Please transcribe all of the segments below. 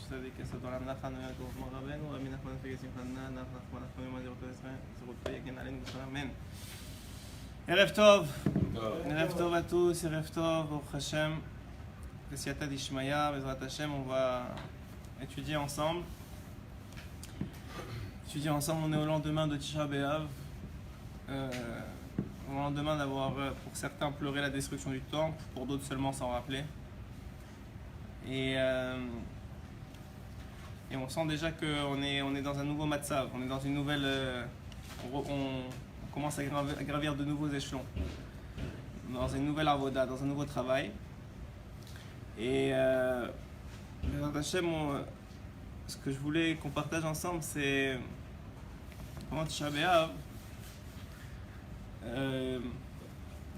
צדיק יסוד עולם נחן ויעקב מור רבנו רבי נחמן פגי שמחנה נח נחמן נחמן מזירותו ישראל זכותו יגן עלינו בכל אמן. ערב טוב, ערב טוב à tous, ערב טוב, Baruch Hashem, B'siyata d'Ishmaya, Bezrat Hashem, on va étudier ensemble. On est au lendemain de Tisha B'Av, au lendemain d'avoir, pour certains, pleuré la destruction du temple, pour d'autres seulement s'en rappeler. Et on sent déjà qu'on est dans un nouveau matzav, on est dans une nouvelle... on commence à gravir de nouveaux échelons, dans une nouvelle avoda, dans un nouveau travail. Et ce que je voulais qu'on partage ensemble, c'est pendant Tisha B'Av,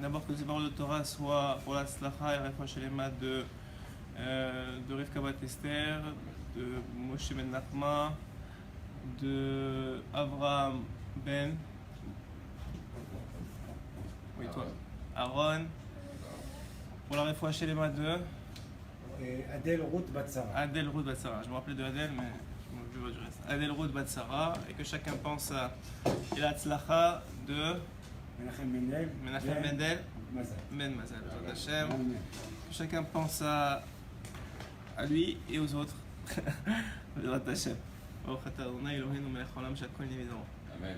d'abord que les paroles de Torah soient pour la Slacha et la Refoua Shelema de Rivka Bat Esther, de Moshe Ben Nachma, de Avraham Ben, oui toi, Aaron, pour la Refoua Shelema de Adel Ruth Batsara. Adel Ruth Batsara, je me rappelais de Adel, mais je me rappelle du reste. Adel Ruth Batsara, et que chacun pense à la Tzlacha de Menachem Mendel Ben Mazal, Hashem. Que chacun pense à lui et aux autres. Hashem. Amen.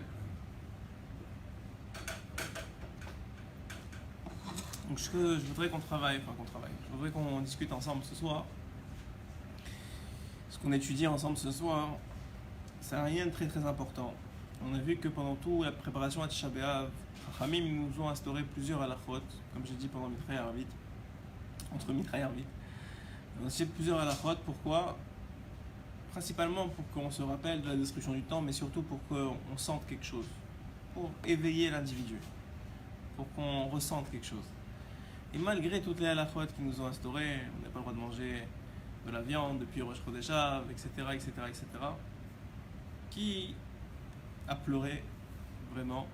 Donc je voudrais qu'on travaille, je voudrais qu'on discute ensemble ce soir. Ce qu'on étudie ensemble ce soir, c'est rien de très très important. On a vu que pendant toute la préparation à Tisha B'Av, Chachamim nous ont instauré plusieurs halachot, comme j'ai dit pendant Mitra et Arvit, entre Mitra et Arvit. On a cité plusieurs halachot, pourquoi ? Principalement pour qu'on se rappelle de la destruction du temps, mais surtout pour qu'on sente quelque chose, pour éveiller l'individu, pour qu'on ressente quelque chose. Et malgré toutes les halachot qui nous ont instaurés, on n'a pas le droit de manger de la viande depuis Rosh Chodesh Av, etc., etc., etc. Qui a pleuré vraiment?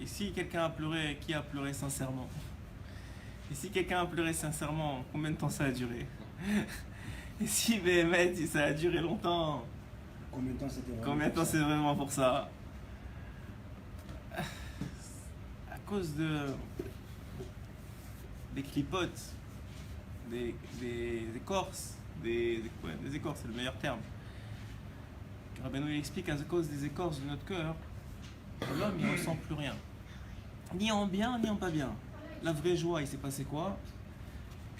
Et si quelqu'un a pleuré, qui a pleuré sincèrement? Et si quelqu'un a pleuré sincèrement, combien de temps ça a duré? Et si Béhémet, si ça a duré longtemps, Combien de temps c'est vraiment pour ça? À cause des clipotes, des écorces, des écorces, c'est le meilleur terme. Rabbeinu il explique à cause des écorces de notre cœur, l'homme il ne ressent plus rien, ni en bien ni en pas bien. La vraie joie, il s'est passé quoi?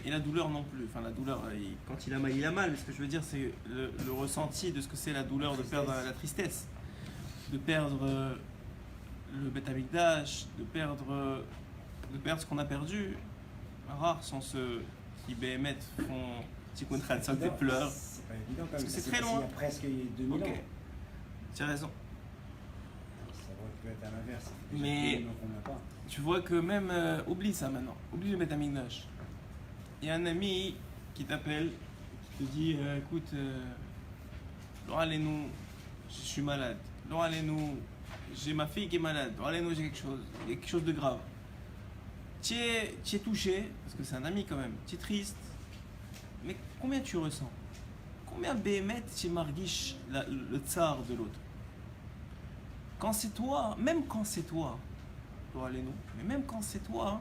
Et la douleur non plus. Enfin la douleur, quand il a mal, il a mal. Mais ce que je veux dire, c'est le ressenti de ce que c'est la douleur de perdre la tristesse, de perdre le Beth Amikdash, de perdre ce qu'on a perdu. Rares sont ceux qui Béhémet font Tikkun Chatzot et pleurent. C'est pas évident quand Parce même. que c'est très loin. Il y a presque 2000 ans. Tu as raison. Ça aurait pu être à l'inverse. Mais tu vois que même, oublie ça maintenant, oublie le Beth Amikdash. Il y a un ami qui t'appelle, qui te dit écoute, Laura Allez-nous, je suis malade. Laura Allez-nous, j'ai ma fille qui est malade. Laura Allez-nous, j'ai quelque chose de grave. Tu es touché, parce que c'est un ami quand même, tu es triste, mais combien tu ressens? Combien Béhémet tu marguiches le tsar de l'autre? Quand c'est toi, même quand c'est toi, Laura Allez-nous, mais même quand c'est toi,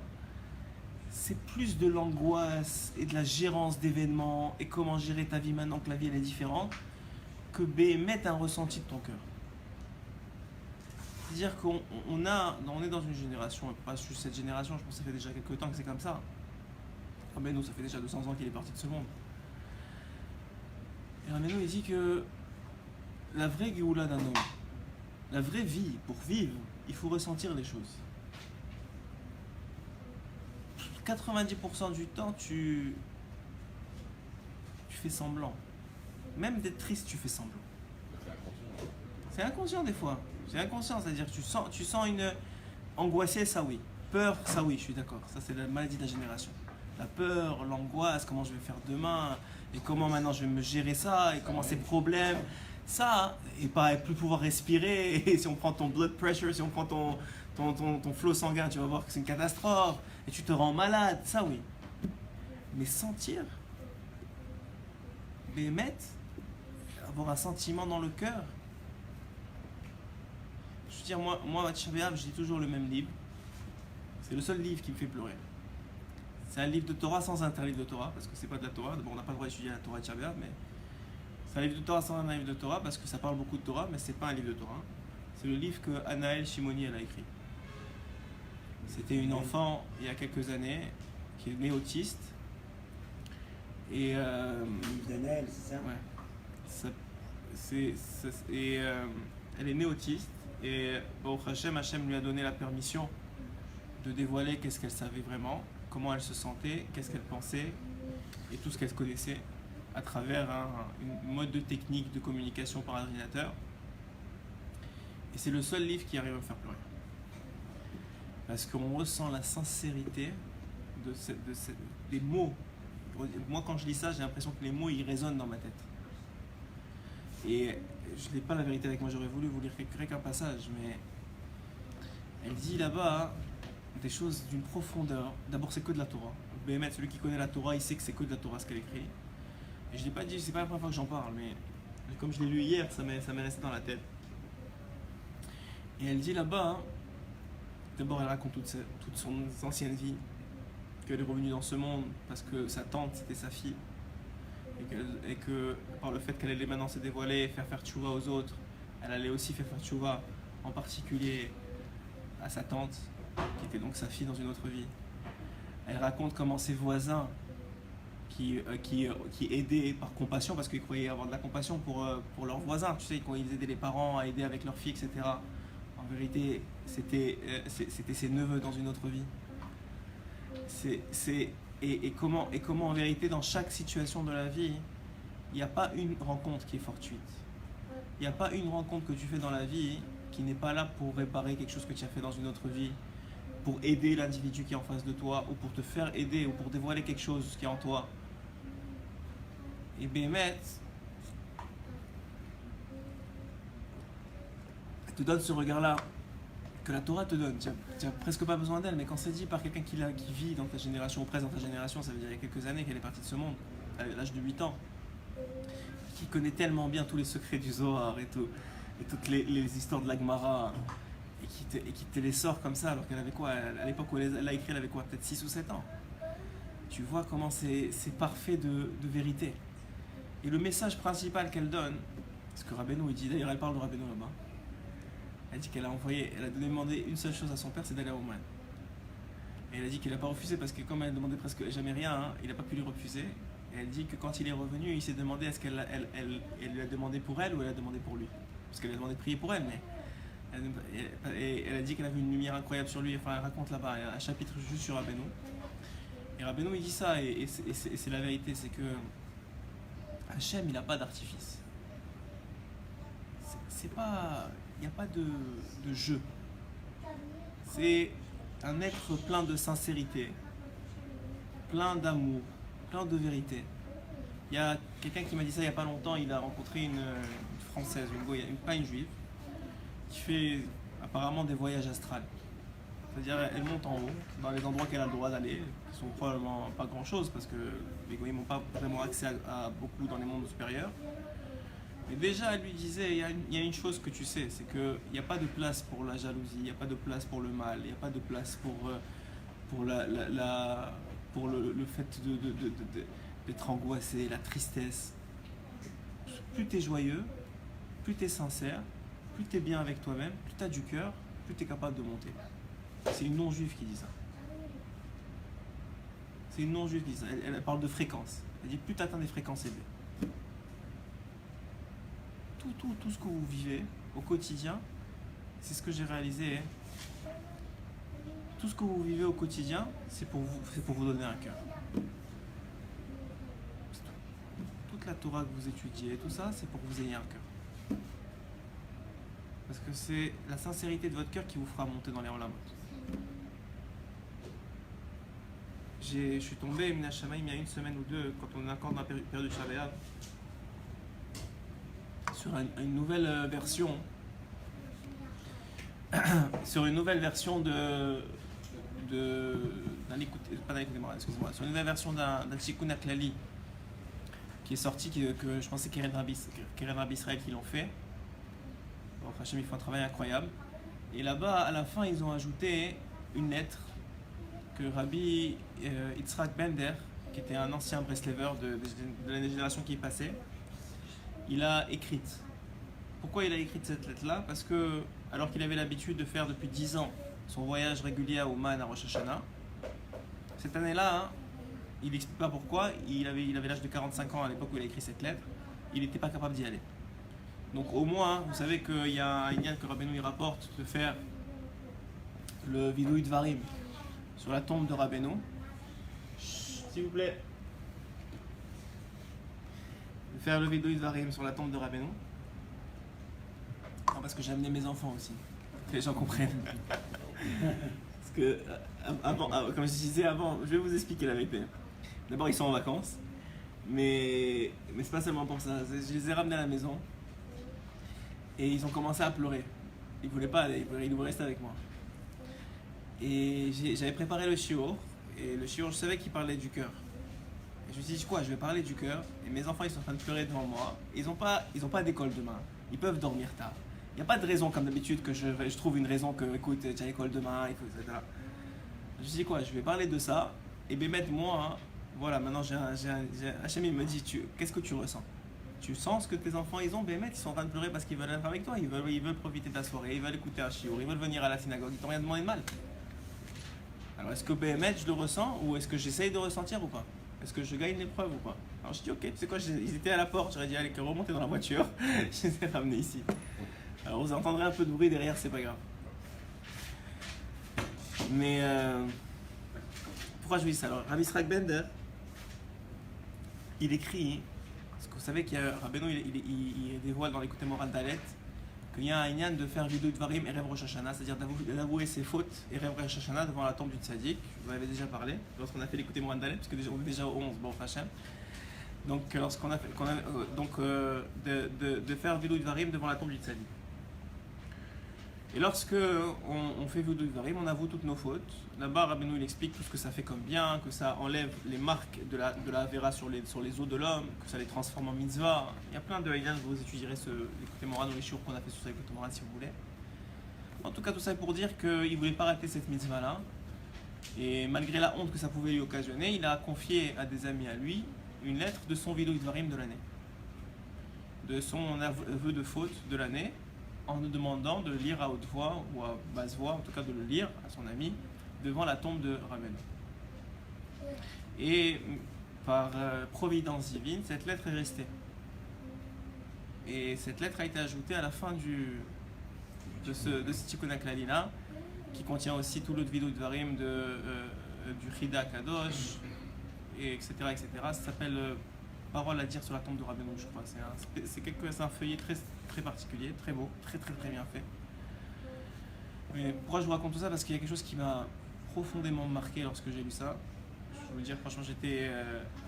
c'est plus de l'angoisse et de la gérance d'événements et comment gérer ta vie maintenant que la vie elle est différente que Béhémet un ressenti de ton cœur. C'est-à-dire qu'on est dans une génération, et pas juste cette génération, je pense que ça fait déjà quelques temps que c'est comme ça. Rabbeinu, ça fait déjà 200 ans qu'il est parti de ce monde. Et Rabbeinu, il dit que la vraie Géoula d'un homme, la vraie vie, pour vivre, il faut ressentir les choses. 90% du temps, tu fais semblant. Même d'être triste, tu fais semblant. C'est inconscient des fois. C'est inconscient, c'est-à-dire que tu sens une angoissée, ça oui. Peur, ça oui, je suis d'accord. Ça c'est la maladie de la génération. La peur, l'angoisse, comment je vais faire demain, et comment maintenant je vais me gérer ça, et comment ces problèmes. Ça, et pas plus pouvoir respirer, et si on prend ton blood pressure, si on prend ton flot sanguin, tu vas voir que c'est une catastrophe, et tu te rends malade, ça oui. Mais sentir, Béhémet, avoir un sentiment dans le cœur. Je veux dire, moi Tisha B'Av, je lis toujours le même livre. C'est le seul livre qui me fait pleurer. C'est un livre de Torah sans un livre de Torah, parce que c'est pas de la Torah. D'abord, on n'a pas le droit d'étudier la Torah Tisha B'Av, mais c'est un livre de Torah sans un livre de Torah, parce que ça parle beaucoup de Torah, mais c'est pas un livre de Torah. C'est le livre que Anaël Shimoni elle a écrit. C'était une enfant, il y a quelques années, qui est née autiste. Et Livre d'Anaël, c'est ça? ouais. Elle est née autiste. Et au Hachem lui a donné la permission de dévoiler qu'est-ce qu'elle savait vraiment, comment elle se sentait, qu'est-ce qu'elle pensait et tout ce qu'elle connaissait à travers une mode de technique de communication par ordinateur. Et c'est le seul livre qui arrive à me faire pleurer. Parce qu'on ressent la sincérité des mots. Moi, quand je lis ça, j'ai l'impression que les mots, ils résonnent dans ma tête. Et je n'ai pas la vérité avec moi, j'aurais voulu vous lire qu'un passage, mais elle dit là-bas des choses d'une profondeur. D'abord, c'est que de la Torah. Béhémet, celui qui connaît la Torah, il sait que c'est que de la Torah ce qu'elle écrit. Et je ne l'ai pas dit, c'est pas la première fois que j'en parle, mais comme je l'ai lu hier, ça m'est resté dans la tête. Et elle dit là-bas, d'abord elle raconte toute son ancienne vie, qu'elle est revenue dans ce monde parce que sa tante c'était sa fille. Et que par le fait qu'elle allait maintenant se dévoiler, faire tchouva aux autres, elle allait aussi faire tchouva en particulier à sa tante, qui était donc sa fille dans une autre vie. Elle raconte comment ses voisins, qui aidaient par compassion, parce qu'ils croyaient avoir de la compassion pour leurs voisins, tu sais, quand ils aidaient les parents à aider avec leurs filles, etc. En vérité, c'était ses neveux dans une autre vie. Et comment en vérité dans chaque situation de la vie, il n'y a pas une rencontre qui est fortuite. Il n'y a pas une rencontre que tu fais dans la vie qui n'est pas là pour réparer quelque chose que tu as fait dans une autre vie, pour aider l'individu qui est en face de toi, ou pour te faire aider, ou pour dévoiler quelque chose qui est en toi. Et Béhémet, elle te donne ce regard-là que la Torah te donne. Tu n'as presque pas besoin d'elle, mais quand c'est dit par quelqu'un qui vit dans ta génération, ou presque dans ta génération, ça veut dire il y a quelques années qu'elle est partie de ce monde, à l'âge de 8 ans, qui connaît tellement bien tous les secrets du Zohar et toutes les histoires de la Gemara, et qui te les sort comme ça, alors qu'elle avait quoi, à l'époque où elle a écrit, elle avait quoi, peut-être 6 ou 7 ans. Tu vois comment c'est parfait de vérité. Et le message principal qu'elle donne, ce que Rabbeinu il dit, d'ailleurs elle parle de Rabbeinu là-bas, elle dit qu'elle a demandé une seule chose à son père, c'est d'aller à Ouman. Et elle a dit qu'il n'a pas refusé parce que comme elle demandait presque jamais rien, il n'a pas pu lui refuser. Et elle dit que quand il est revenu, il s'est demandé est-ce qu'elle lui a demandé pour elle ou elle a demandé pour lui. Parce qu'elle a demandé de prier pour elle, mais elle a dit qu'elle avait une lumière incroyable sur lui. Enfin, elle raconte là-bas un chapitre juste sur Rabbeinu. Et Rabbeinu il dit ça, et c'est la vérité, c'est que Hachem il n'a pas d'artifice. Il n'y a pas de jeu. C'est un être plein de sincérité, plein d'amour, plein de vérité. Il y a quelqu'un qui m'a dit ça il n'y a pas longtemps, il a rencontré une française, pas une juive, qui fait apparemment des voyages astrales. C'est-à-dire elle monte en haut, dans les endroits qu'elle a le droit d'aller, qui sont probablement pas grand-chose, parce que les goyim n'ont pas vraiment accès à beaucoup dans les mondes supérieurs. Mais déjà, elle lui disait, il y a une chose que tu sais, c'est qu'il n'y a pas de place pour la jalousie, il n'y a pas de place pour le mal, il n'y a pas de place pour le fait d'être angoissé, la tristesse. Plus tu es joyeux, plus tu es sincère, plus tu es bien avec toi-même, plus tu as du cœur, plus tu es capable de monter. C'est une non-juive qui dit ça. C'est une non-juive qui dit ça. Elle parle de fréquence. Elle dit plus tu atteins des fréquences élevées. Tout ce que vous vivez au quotidien, c'est ce que j'ai réalisé. Tout ce que vous vivez au quotidien, c'est pour vous donner un cœur. Toute la Torah que vous étudiez, tout ça, c'est pour que vous ayez un cœur. Parce que c'est la sincérité de votre cœur qui vous fera monter dans les Olamot. Je suis tombé, Mina Shamaim, il y a une semaine ou deux, quand on est encore dans la période de Shabbat, sur une nouvelle version sur une nouvelle version d'un Likutei Moharan, excusez-moi, sur une nouvelle version d'un Tikkun HaKlali qui est sorti, que je pensais Keren Rabbi Israël qui l'ont fait. Bon, Hachem, ils font un travail incroyable. Et là-bas, à la fin, ils ont ajouté une lettre que Rabbi Yitzhak Bender, qui était un ancien Breslever de la génération qui est passée, il a écrite. Pourquoi il a écrit cette lettre-là? Parce que, alors qu'il avait l'habitude de faire depuis 10 ans son voyage régulier à Ouman, à Rosh Hashanah, cette année-là, hein, il n'explique pas pourquoi, il avait l'âge de 45 ans à l'époque où il a écrit cette lettre, il n'était pas capable d'y aller. Donc au moins, vous savez qu'il y a un lien que Rabbeinu il rapporte de faire le vidouï de Varim sur la tombe de Rabbeinu. S'il vous plaît. De faire le vidouï de Varim sur la tombe de Rabbeinu. Non, parce que j'ai amené mes enfants aussi, que les gens comprennent. Parce que, comme je disais avant, je vais vous expliquer la vérité. D'abord, ils sont en vacances, mais c'est pas seulement pour ça. Je les ai ramenés à la maison et ils ont commencé à pleurer. Ils voulaient pas aller, ils voulaient rester avec moi. Et j'avais préparé le shiur, et le shiur, je savais qu'il parlait du cœur. Et je me suis dit, quoi, je vais parler du cœur, et mes enfants, ils sont en train de pleurer devant moi. Ils ont pas d'école demain, ils peuvent dormir tard. Il n'y a pas de raison, comme d'habitude, que je trouve une raison que, écoute, tu as l'école demain, il faut, etc. Je me suis dit, quoi, je vais parler de ça, et Bémet, moi, hein, voilà, maintenant, Hachem, il me dit, qu'est-ce que tu ressens? Tu sens ce que tes enfants, ils ont, Bémet, ils sont en train de pleurer parce qu'ils veulent être avec toi, ils veulent profiter de ta soirée, ils veulent écouter un shiur, ils veulent venir à la synagogue, ils t'ont rien demandé de mal. Alors, est-ce que Bémet, je le ressens, ou est-ce que j'essaye de ressentir ou pas? Est-ce que je gagne l'épreuve ou pas? Alors, je dis, ok, tu sais quoi, ils étaient à la porte, j'aurais dit, allez, remontez dans la voiture, je les ai ramenés ici. Alors vous entendrez un peu de bruit derrière, c'est pas grave. Mais pourquoi je vous dis ça? Alors Rabbi Yitzhak Bender, il écrit, parce que vous savez qu'il y a Rabbeinu, il dévoile dans l'écoute morale d'Alet qu'il y a un inyan de faire vidou dvarim erev Rosh Hashanah, c'est-à-dire d'avouer ses fautes erev Rosh Hashanah devant la tombe du tzaddik. Je vous en avais déjà parlé lorsqu'on a fait l'écoute morale d'Alet, parce que on est déjà au 11, bon Hashem. Donc lorsqu'on a fait, de faire vidou dvarim devant la tombe du tzaddik. Et lorsque on fait vidou dvarim, on avoue toutes nos fautes. Là-bas, Rabbeinu il explique tout ce que ça fait comme bien, que ça enlève les marques de la Avera sur les os de l'homme, que ça les transforme en mitzvah. Il y a plein de hayans, vous étudierez l'écoute morale ou les shiur qu'on a fait sur l'écoute morale si vous voulez. En tout cas, tout ça est pour dire qu'il ne voulait pas rater cette mitzvah-là. Et malgré la honte que ça pouvait lui occasionner, il a confié à des amis à lui une lettre de son vidou dvarim de l'année, de son aveu de faute de l'année, en nous demandant de lire à haute voix ou à basse voix, en tout cas de le lire à son ami, devant la tombe de Rabbeinu. Et par providence divine, cette lettre est restée. Et cette lettre a été ajoutée à la fin de ce Tikkun HaKlali-là, qui contient aussi tout l'autre vidou dvarim du Chida Kadosh, et etc., etc. Ça s'appelle Parole à dire sur la tombe de Rabbeinu, je crois. C'est un feuillet très, très particulier, très beau, très très très bien fait. Mais pourquoi je vous raconte tout ça? Parce qu'il y a quelque chose qui m'a profondément marqué lorsque j'ai lu ça. Je vais vous dire, franchement, j'étais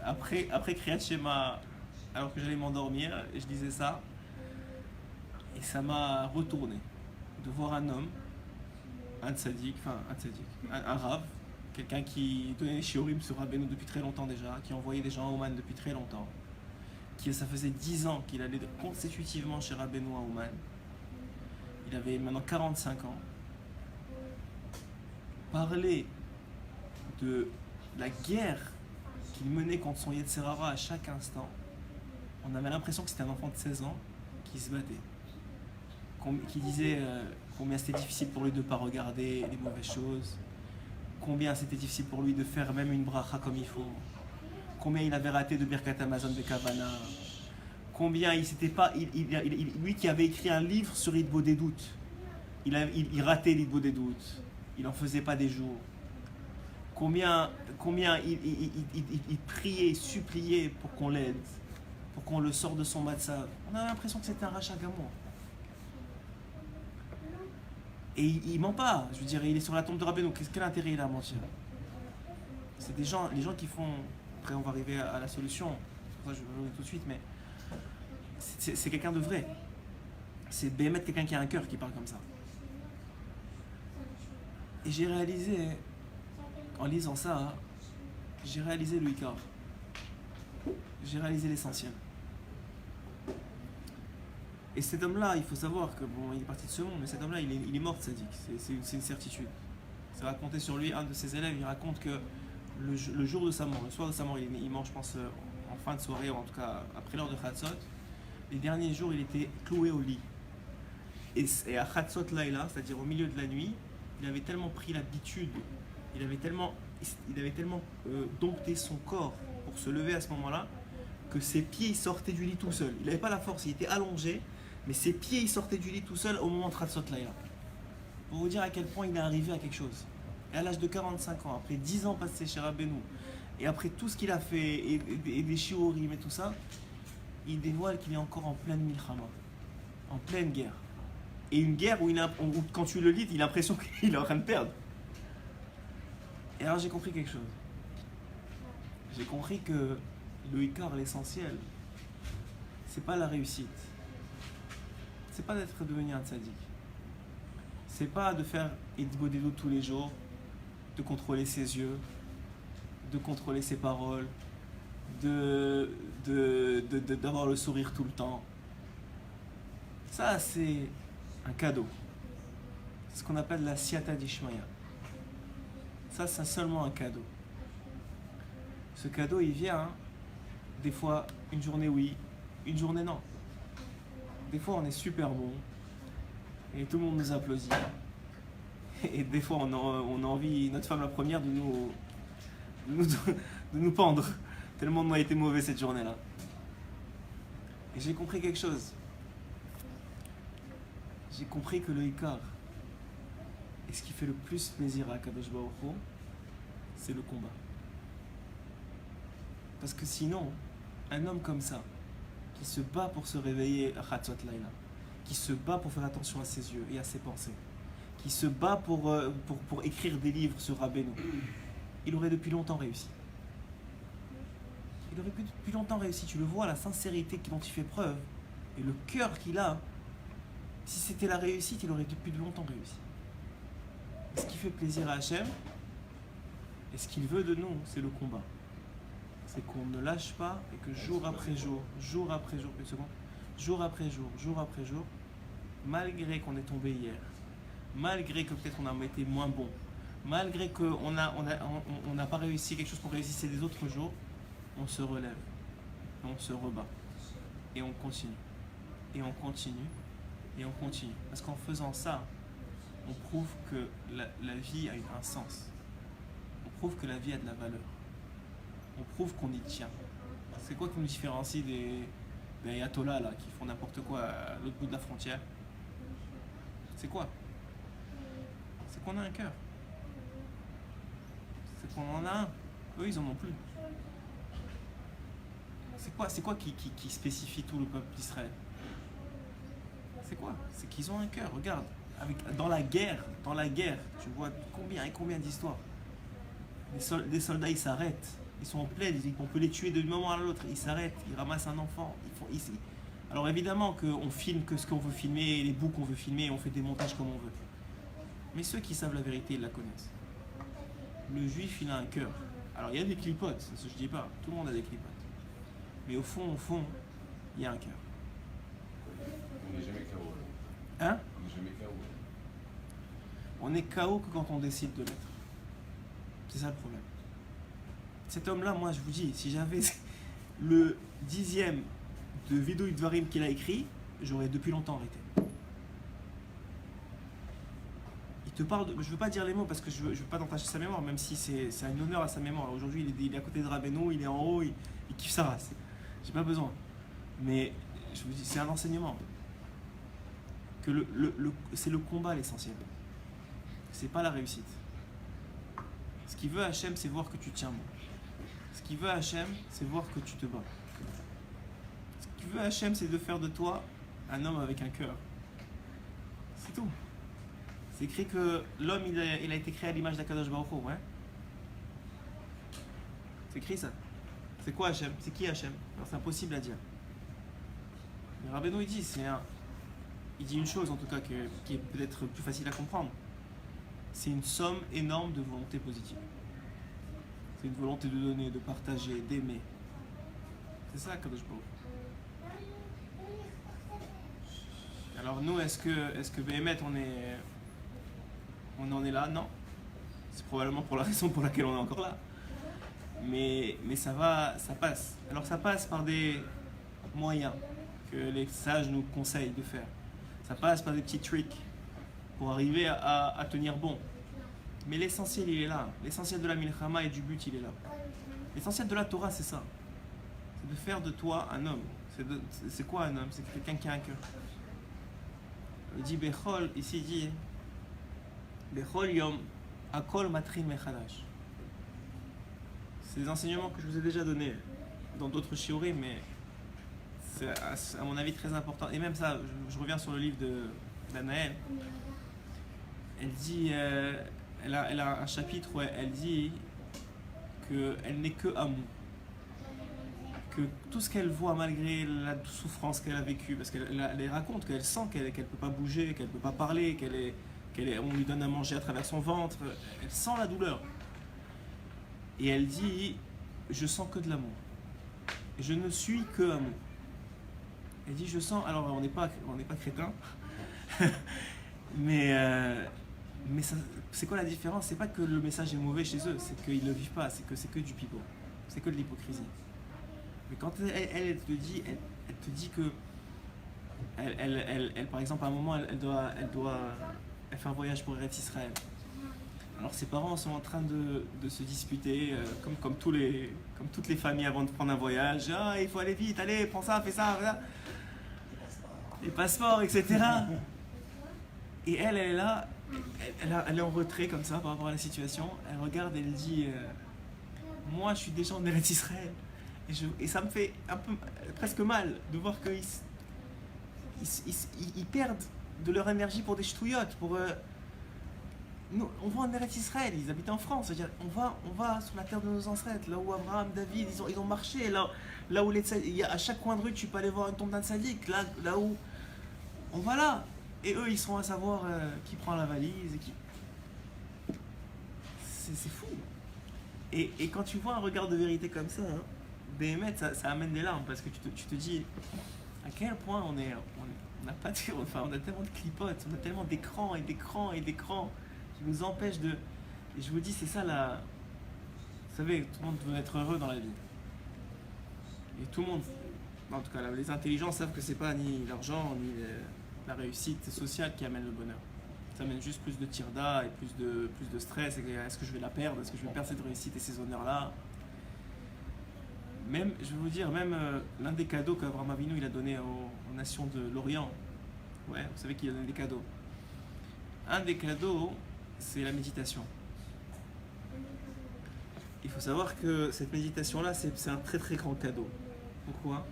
après Kriyat Shema, alors que j'allais m'endormir, et je lisais ça, et ça m'a retourné de voir un homme, un rave, quelqu'un qui donnait des shiurim sur Rabbeinu depuis très longtemps déjà, qui envoyait des gens à Ouman depuis très longtemps, ça faisait 10 ans qu'il allait consécutivement chez Rabbeinu à Ouman. Il avait maintenant 45 ans. Parler de la guerre qu'il menait contre son Yetzer Hara à chaque instant, on avait l'impression que c'était un enfant de 16 ans qui se battait, qui disait combien c'était difficile pour lui de ne pas regarder les mauvaises choses, combien c'était difficile pour lui de faire même une bracha comme il faut, combien il avait raté de Birkat Hamazon de Kavana, combien il s'était pas, lui qui avait écrit un livre sur l'Hitbo des doutes, il ratait l'Hitbo des doutes, il en faisait pas des jours, combien il priait, suppliait pour qu'on l'aide, pour qu'on le sorte de son matzav. On avait l'impression que c'était un rachat gamour. Et il ment pas, je veux dire, il est sur la tombe de Rabbeinu, quel intérêt il a à mentir? C'est les gens qui font, après on va arriver à la solution, pour ça je vais le dire tout de suite, mais c'est quelqu'un de vrai. C'est Bémet, quelqu'un qui a un cœur qui parle comme ça. Et j'ai réalisé, en lisant ça, j'ai réalisé le Ikar. j'ai réalisé l'essentiel. Et cet homme-là, il faut savoir que bon, il est parti de ce monde, mais cet homme-là, il est mort sadique. C'est une certitude. C'est raconté sur lui, un de ses élèves, il raconte que le jour de sa mort, le soir de sa mort, il est mort, je pense, en fin de soirée, ou en tout cas après l'heure de Khatsot. Les derniers jours, il était cloué au lit. Et à Khatsot Laïla, c'est-à-dire au milieu de la nuit, il avait tellement pris l'habitude, il avait tellement dompté son corps pour se lever à ce moment-là, que ses pieds sortaient du lit tout seul. Il n'avait pas la force, il était allongé, mais ses pieds ils sortaient du lit tout seul au moment de Khatsot Laïla. Pour vous dire à quel point il est arrivé à quelque chose. Et à l'âge de 45 ans, après 10 ans passés chez Rabbeinu, et après tout ce qu'il a fait, et des shiurim et tout ça, il dévoile qu'il est encore en pleine milchama, en pleine guerre. Et une guerre où, quand tu le lis, il a l'impression qu'il est en train de perdre. Et alors j'ai compris quelque chose. J'ai compris que le Ikar, l'essentiel, c'est pas la réussite. C'est pas d'être devenu un tzaddik. C'est pas de faire Edbodedou tous les jours, de contrôler ses yeux, de contrôler ses paroles, d'avoir le sourire tout le temps. Ça, c'est un cadeau. C'est ce qu'on appelle la siyata d'Ishmaya. Ça, c'est seulement un cadeau. Ce cadeau, il vient, des fois, une journée oui, une journée non. Des fois, on est super bon et tout le monde nous applaudit. Et des fois, on a envie, notre femme la première, de nous pendre. Tellement on a été mauvais cette journée-là. Et j'ai compris quelque chose. J'ai compris que le Ikar, et ce qui fait le plus plaisir à Kadosh Baruch Hu, c'est le combat. Parce que sinon, un homme comme ça, qui se bat pour se réveiller à Khatsot Laïla, qui se bat pour faire attention à ses yeux et à ses pensées, qui se bat pour écrire des livres sur Rabbeinu, il aurait depuis longtemps réussi. Il aurait depuis longtemps réussi. Tu le vois, la sincérité dont il fait preuve et le cœur qu'il a. Si c'était la réussite, il aurait depuis longtemps réussi. Et ce qui fait plaisir à Hachem, et ce qu'il veut de nous, c'est le combat. C'est qu'on ne lâche pas et que jour après jour, jour après jour, jour après jour, malgré qu'on est tombé hier, malgré que peut-être on a été moins bon, malgré qu'on n'a pas réussi quelque chose qu'on réussissait des autres jours, on se relève, on se rebat, et on continue, et on continue, et on continue. Parce qu'en faisant ça, on prouve que la vie a un sens. On prouve que la vie a de la valeur. On prouve qu'on y tient. C'est quoi qui nous différencie des ayatollahs là, qui font n'importe quoi à l'autre bout de la frontière? C'est quoi? C'est qu'on a un cœur. C'est qu'on en a un. Eux, ils en ont plus. C'est quoi qui spécifie tout le peuple d'Israël? C'est quoi? C'est qu'ils ont un cœur. Regarde, dans la guerre, tu vois combien d'histoires. Les soldats, ils s'arrêtent. Ils sont en plaide, on peut les tuer d'un moment à l'autre. Ils s'arrêtent, ils ramassent un enfant. Alors évidemment qu'on filme que ce qu'on veut filmer, les bouts qu'on veut filmer, on fait des montages comme on veut. Mais ceux qui savent la vérité, ils la connaissent. Le juif, il a un cœur. Alors il y a des clipotes, c'est ce que je dis pas. Tout le monde a des clipotes. Mais au fond, il y a un cœur. On n'est jamais KO. Hein? On n'est jamais KO. On est KO que quand on décide de l'être. C'est ça le problème. Cet homme-là, moi je vous dis, si j'avais le 10e de Vidou Dvarim qu'il a écrit, j'aurais depuis longtemps arrêté. Il te parle je ne veux pas dire les mots parce que je veux pas entacher sa mémoire, même si c'est un honneur à sa mémoire. Aujourd'hui, il est à côté de Rabbeinu, il est en haut, il kiffe sa race. J'ai pas besoin. Mais je vous dis, c'est un enseignement. Que c'est le combat l'essentiel. C'est pas la réussite. Ce qu'il veut Hachem, c'est voir que tu tiens bon. Ce qu'il veut Hachem, c'est voir que tu te bats. Ce qu'il veut Hachem, c'est de faire de toi un homme avec un cœur. C'est tout. C'est écrit que l'homme, il a été créé à l'image d'Akadosh Baruch Hu, ouais. C'est écrit ça. C'est quoi Hachem? C'est qui Hachem? Alors c'est impossible à dire. Mais Rabbeinu, il dit une chose en tout cas qui est peut-être plus facile à comprendre. C'est une somme énorme de volonté positive. C'est une volonté de donner, de partager, d'aimer. C'est ça, Kadosh Baruch. Alors nous, est-ce que Béhémet, on en est là? Non. C'est probablement pour la raison pour laquelle on est encore là. Mais ça passe. Alors ça passe par des moyens que les sages nous conseillent de faire. Ça passe par des petits tricks pour arriver à tenir bon. Mais l'essentiel, il est là. L'essentiel de la milchama et du but, il est là. L'essentiel de la Torah, c'est ça. C'est de faire de toi un homme. C'est quoi un homme? C'est quelqu'un qui a un cœur. Il dit Bechol, ici il dit Bechol Yom Akol Matrin Mechadash. C'est des enseignements que je vous ai déjà donnés dans d'autres shiurim, mais c'est à mon avis très important. Et même ça, je reviens sur le livre d'Anaël. Elle dit, elle a un chapitre où elle dit qu'elle n'est que amour. Que tout ce qu'elle voit malgré la souffrance qu'elle a vécue, parce qu'elle raconte qu'elle sent qu'elle ne peut pas bouger, qu'elle ne peut pas parler, on lui donne à manger à travers son ventre, elle sent la douleur. Et elle dit, je sens que de l'amour. Je ne suis que amour. Elle dit, je sens, alors on n'est pas crétin, mais c'est quoi la différence? C'est pas que le message est mauvais chez eux, c'est qu'ils ne le vivent pas, c'est que du pipeau, c'est que de l'hypocrisie. Mais quand elle te dit, elle te dit que elle par exemple à un moment elle fait un voyage pour Eretz Israël. Alors ses parents sont en train de se disputer comme toutes les familles avant de prendre un voyage. Ah, il faut aller vite, allez, prends ça, fais ça, les passeports, etc. Et elle est là, elle est en retrait comme ça par rapport à la situation. Elle regarde et elle dit moi je suis déjà en Eretz Israël. Et ça me fait un peu presque mal de voir qu'ils perdent de leur énergie pour des ch'touillottes. Nous, on va en Eretz Israël, ils habitaient en France. C'est-à-dire, on va sur la terre de nos ancêtres, là où Abraham, David, ils ont marché, là où à chaque coin de rue, tu peux aller voir une tombe d'un tzaddik, là où on va là. Et eux, ils seront à savoir qui prend la valise et qui. C'est fou. Et quand tu vois un regard de vérité comme ça, hein, Béhémet, ça amène des larmes parce que tu te dis à quel point on n'a pas on a tellement de clipotes, on a tellement d'écrans et d'écrans et d'écrans qui nous empêchent de. Et je vous dis, c'est ça la. Vous savez, tout le monde veut être heureux dans la vie. Et tout le monde, en tout cas les intelligents savent que c'est pas ni l'argent ni la réussite sociale qui amène le bonheur. Ça amène juste plus de tirda et plus de stress. Est-ce que je vais la perdre? Est-ce que je vais perdre cette réussite et ces honneurs-là? Même, je vais vous dire, l'un des cadeaux qu'Abraham Avinu il a donné aux nations de l'Orient, ouais, vous savez qu'il a donné des cadeaux. Un des cadeaux, c'est la méditation. Il faut savoir que cette méditation-là, c'est un très très grand cadeau. Pourquoi?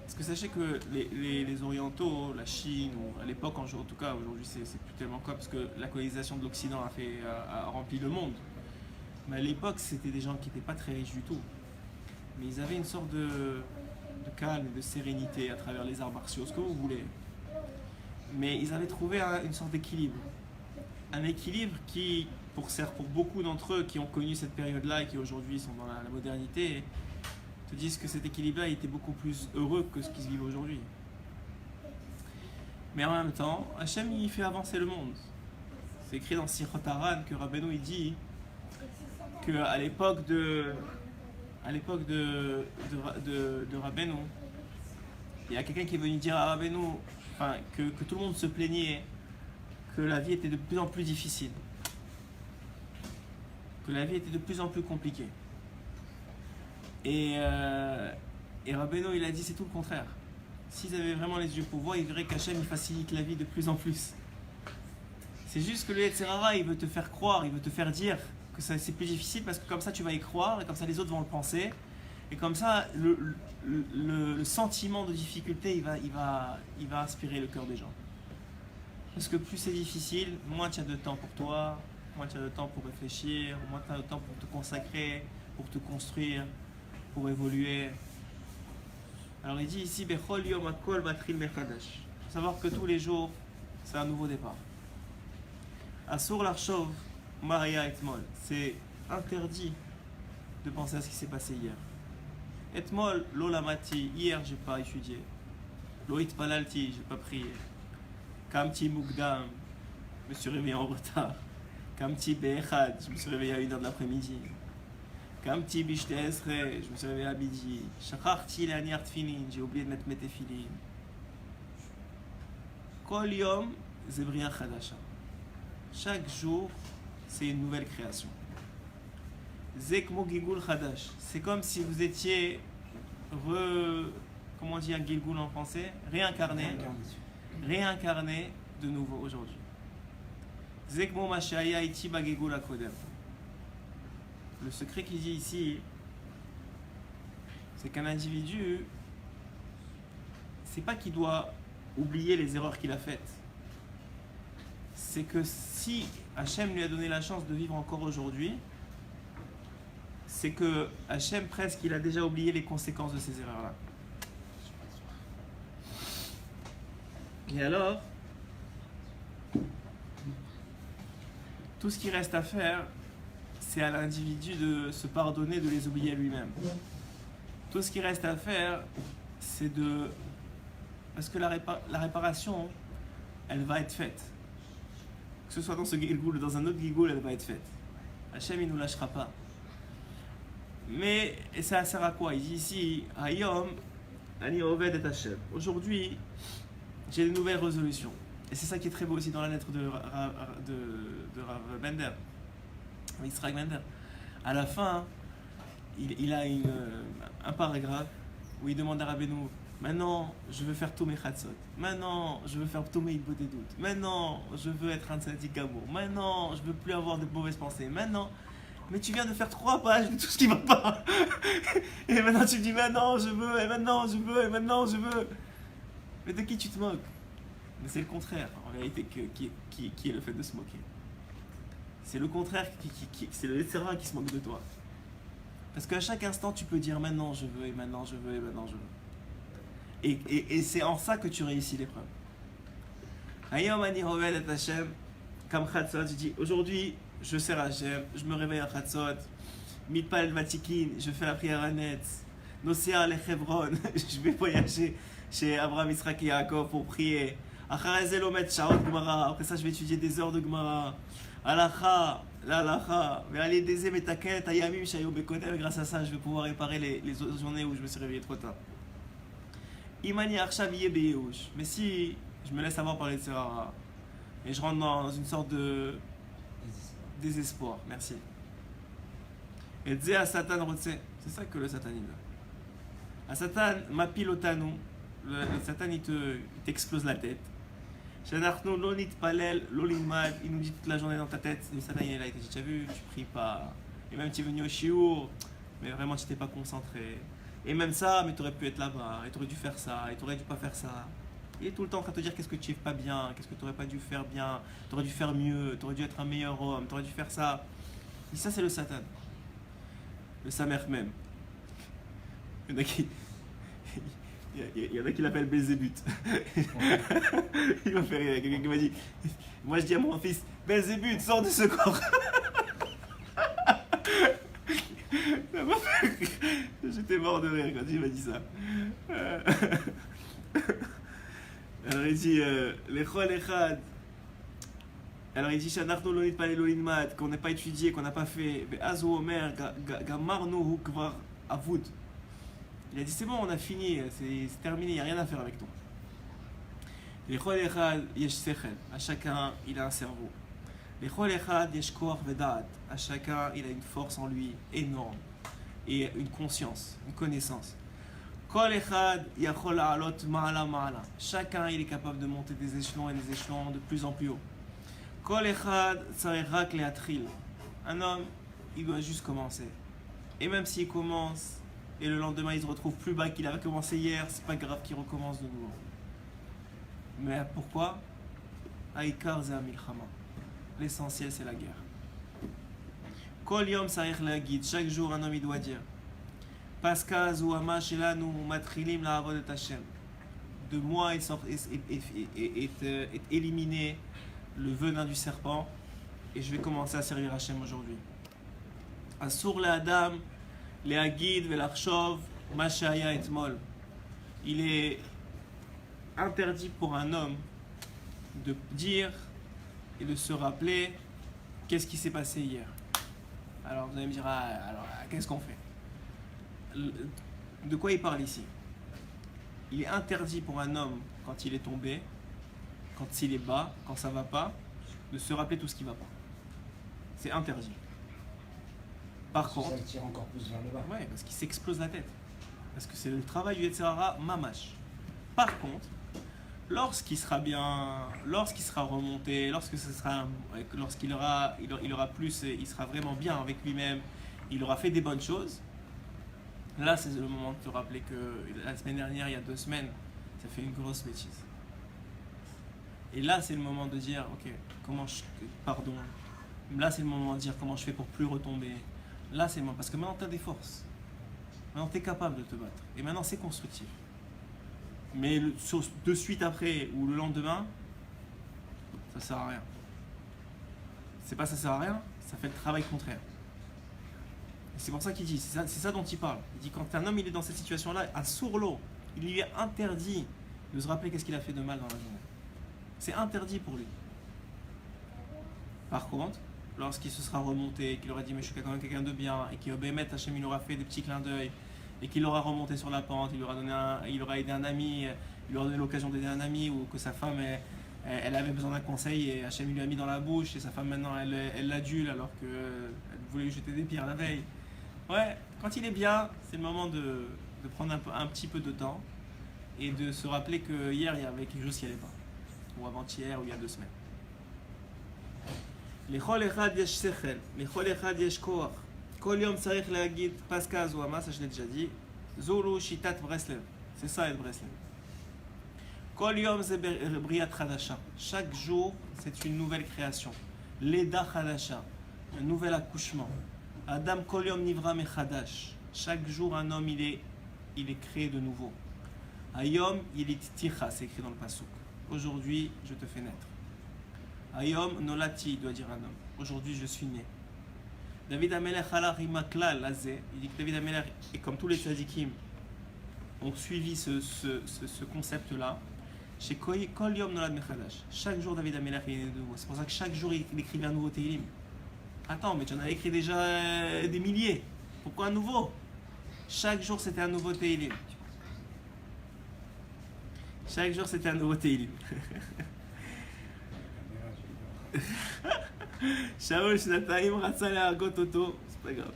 Parce que sachez que les Orientaux, la Chine, ou à l'époque en tout cas, aujourd'hui c'est plus tellement quoi, parce que la colonisation de l'Occident a rempli le monde. Mais à l'époque, c'était des gens qui n'étaient pas très riches du tout. Mais ils avaient une sorte de calme, de sérénité à travers les arts martiaux, ce que vous voulez. Mais ils avaient trouvé une sorte d'équilibre. Un équilibre qui, pour beaucoup d'entre eux qui ont connu cette période-là et qui aujourd'hui sont dans la modernité, te disent que cet équilibre-là était beaucoup plus heureux que ce qui se vit aujourd'hui. Mais en même temps, Hachem il fait avancer le monde. C'est écrit dans Sichot Haran que Rabbeinu il dit qu'à l'époque de Rabbeinu, il y a quelqu'un qui est venu dire à Rabbeinu que tout le monde se plaignait que la vie était de plus en plus difficile, que la vie était de plus en plus compliquée. Et Rabbeinu il a dit c'est tout le contraire. S'ils avaient vraiment les yeux pour voir, ils verraient qu'Hachem il facilite la vie de plus en plus. C'est juste que le Yetzer Hara il veut te faire croire, il veut te faire dire que c'est plus difficile parce que comme ça tu vas y croire et comme ça les autres vont le penser et comme ça le sentiment de difficulté il va inspirer le cœur des gens. Parce que plus c'est difficile, moins tu as de temps pour toi, moins tu as de temps pour réfléchir, moins tu as de temps pour te consacrer, pour te construire, pour évoluer. Alors il dit ici Bechol Yom Akol Matril Mechadash. Il faut savoir que tous les jours c'est un nouveau départ. Asur Larshov Maria Etmol, c'est interdit de penser à ce qui s'est passé hier. Etmol, lo lamati, hier j'ai pas étudié. Lo itpalalti, j'ai pas prié. Kamti mugdam, je me suis réveillé en retard. Kamti be'echad, je me suis réveillé à 1h de l'après-midi. Kamti bishte esre, je me suis réveillé à midi. Shacharti le'ani artfilin, j'ai oublié de mettre mes tefilin. Kol yom, zebria chadasha. Chaque jour, c'est une nouvelle création. Zekmo gilgul chadash. C'est comme si vous étiez comment on dit un gilgul en français? Réincarné de nouveau aujourd'hui. Zekmo mashaya iti bagilgul akodem. Le secret qu'il dit ici, c'est qu'un individu, c'est pas qu'il doit oublier les erreurs qu'il a faites. C'est que si Hachem lui a donné la chance de vivre encore aujourd'hui, c'est que Hachem presque il a déjà oublié les conséquences de ces erreurs-là. Et alors, tout ce qui reste à faire, c'est à l'individu de se pardonner, de les oublier lui-même. Tout ce qui reste à faire, c'est de... Parce que la réparation, elle va être faite. Que ce soit dans ce Gilgul ou dans un autre Gilgul, elle va être faite. Hachem, il ne nous lâchera pas. Mais et ça sert à quoi? Il dit ici, Hayom, Ani Oved et Hachem. Aujourd'hui, j'ai de nouvelles résolutions. Et c'est ça qui est très beau aussi dans la lettre de Rav Bender, Yitzhak Bender. À la fin, il a un paragraphe où il demande à Rabbeinu, maintenant, je veux faire tous mes chatzot. Maintenant, je veux faire tous mes hibotes et doutes. Maintenant, je veux être un tzaddik gamour. Maintenant, je veux plus avoir de mauvaises pensées. Maintenant, mais tu viens de faire 3 pages de tout ce qui va pas. Et maintenant, tu me dis, maintenant, je veux, et maintenant, je veux, et maintenant, je veux. Mais de qui tu te moques? Mais c'est le contraire, en réalité, qui est le fait de se moquer. C'est le contraire, c'est le cerveau qui se moque de toi. Parce qu'à chaque instant, tu peux dire, maintenant, je veux, et maintenant, je veux, et maintenant, je veux. Et c'est en ça que tu réussis l'épreuve. Hayom ani hoved et Hashem, comme Chatzot, je dis aujourd'hui, je sers Hashem, je me réveille à Chatzot, mitpal vatikin, je fais la prière à Netz, Nosea le Hebron, je vais voyager chez Abraham, Yitzhak et Yaakov pour prier. Après ça, je vais étudier des heures de Gemara. Alacha, l'alacha, grâce à ça, je vais pouvoir réparer les autres journées où je me suis réveillé trop tard. Mais si je me laisse avoir par les Serara et je rentre dans une sorte de désespoir, merci. Et Zé à Satan Rotse, c'est ça que le Satan il veut. À Satan, ma pilotanu, le Satan il t'explose la tête. Shanachnu lonit palel, lolimad, il nous dit toute la journée dans ta tête, le Satan il est là, il t'a dit, tu as vu, tu pries pas. Et même tu es venu au shiur, mais vraiment tu t'es pas concentré. Et même ça, mais tu aurais pu être là-bas, et tu aurais dû faire ça, et tu aurais dû pas faire ça. Il est tout le temps en train de te dire qu'est-ce que tu fais pas bien, qu'est-ce que tu aurais pas dû faire bien, tu aurais dû faire mieux, tu aurais dû être un meilleur homme, tu aurais dû faire ça. Et ça, c'est le Satan. Le Samer même. Il y en a qui l'appellent Belzébuth. Il m'a fait rire, quelqu'un qui m'a dit, moi je dis à mon fils, Belzébuth, sors de ce corps. Ça m'a fait rire. J'étais mort de rire quand il m'a dit ça. Alors il dit l'echol echad. Alors il dit shanachnu lo nitpalel lo nilmad, qu'on n'a pas étudié, qu'on n'a pas fait. Ve'az hu omer gamarnu hu kvar avud. Il a dit c'est bon, on a fini, c'est terminé, il n'y a rien à faire avec toi. L'echol echad yesh sechel, à chacun il a un cerveau. L'echol echad yesh koach ve'daat, à chacun il a une force en lui énorme et une conscience, une connaissance. Kol echad yachol la'alot ma'ala ma'ala, chacun il est capable de monter des échelons et des échelons de plus en plus haut. Kol echad tzarech rak le'atril, un homme il doit juste commencer. Et même s'il commence et le lendemain il se retrouve plus bas qu'il avait commencé hier, c'est pas grave qu'il recommence de nouveau. Mais pourquoi? Aïkar ze milchama. L'essentiel c'est la guerre. Kol yom sarich le'agid, chaque jour un homme il doit dire Paska zuama shelanu matrilim la'avod et Hashem. De moi est éliminé le venin du serpent et je vais commencer à servir Hashem aujourd'hui. Asur le'adam le'agid ve'lachshov Mashaya etmol. Il est interdit pour un homme de dire et de se rappeler qu'est-ce qui s'est passé hier. Alors vous allez me dire, qu'est-ce qu'on fait? De quoi il parle ici? Il est interdit pour un homme, quand il est tombé, quand il est bas, quand ça va pas, de se rappeler tout ce qui va pas. C'est interdit. Par contre, Ça le tire encore plus vers le bas. ouais, parce qu'il s'explose la tête. Parce que c'est le travail du Yetzer Hara mamash. Par contre, lorsqu'il sera bien, lorsqu'il sera remonté, lorsqu'il aura, il aura plus, il sera vraiment bien avec lui-même, il aura fait des bonnes choses. Là, c'est le moment de te rappeler que la semaine dernière, il y a 2 semaines, ça fait une grosse bêtise. Et là, c'est le moment de dire, ok, pardon. Là, c'est le moment de dire comment je fais pour plus retomber. Là, c'est le moment, parce que maintenant, tu as des forces. Maintenant, tu es capable de te battre. Et maintenant, c'est constructif. Mais de suite après ou le lendemain, ça sert à rien. C'est pas ça sert à rien, ça fait le travail contraire. Et c'est pour ça qu'il dit, c'est ça dont il parle. Il dit quand un homme il est dans cette situation-là, à sourd-l'eau, il lui est interdit de se rappeler qu'est-ce qu'il a fait de mal dans la journée. C'est interdit pour lui. Par contre, lorsqu'il se sera remonté, qu'il aura dit mais je suis quand même quelqu'un de bien, et qu'il Hachem il aura fait des petits clins d'œil, et qu'il aura remonté sur la pente, il aura aidé un ami, il aura donné l'occasion d'aider un ami, ou que sa femme elle avait besoin d'un conseil et Hachem il lui a mis dans la bouche, et sa femme maintenant elle l'adule alors qu'elle voulait lui jeter des pierres la veille. Ouais, quand il est bien, c'est le moment de prendre un petit peu de temps et de se rappeler que hier il y avait quelque chose qui n'allait pas, ou avant-hier, ou il y a 2 semaines. לכל אחד יש שכל, לכל אחד יש כוח. כל יום צריך להגיד פסקה זוהמה, ça je l'ai déjà dit. זולו שיטת ברסלב, c'est ça être ברסלב. כל יום זה בריאת חדשה. Chaque jour, c'est une nouvelle création. לידה חדשה, un nouvel accouchement. Adam כל יום נברא מחדש. Chaque jour, un homme, il est créé de nouveau. Hayom yelitticha, c'est écrit dans le pasuk. Aujourd'hui, je te fais naître. Hayom nolati, doit dire un homme. Aujourd'hui, je suis né. David Amelech halach imakla lazé. Il dit que David Amelech, et comme tous les tzadikim, ont suivi ce concept-là. Chez Kol Yom Nolad Mechadash. Chaque jour, David Amelech est né de nouveau. C'est pour ça que chaque jour, il écrivait un nouveau Teilim. Attends, mais tu en as écrit déjà des milliers. Pourquoi un nouveau? Chaque jour, c'était un nouveau Teilim. Chaque jour, c'était un nouveau Teilim. שאול שנתיים רצה להרגות אותו, זה pas grave.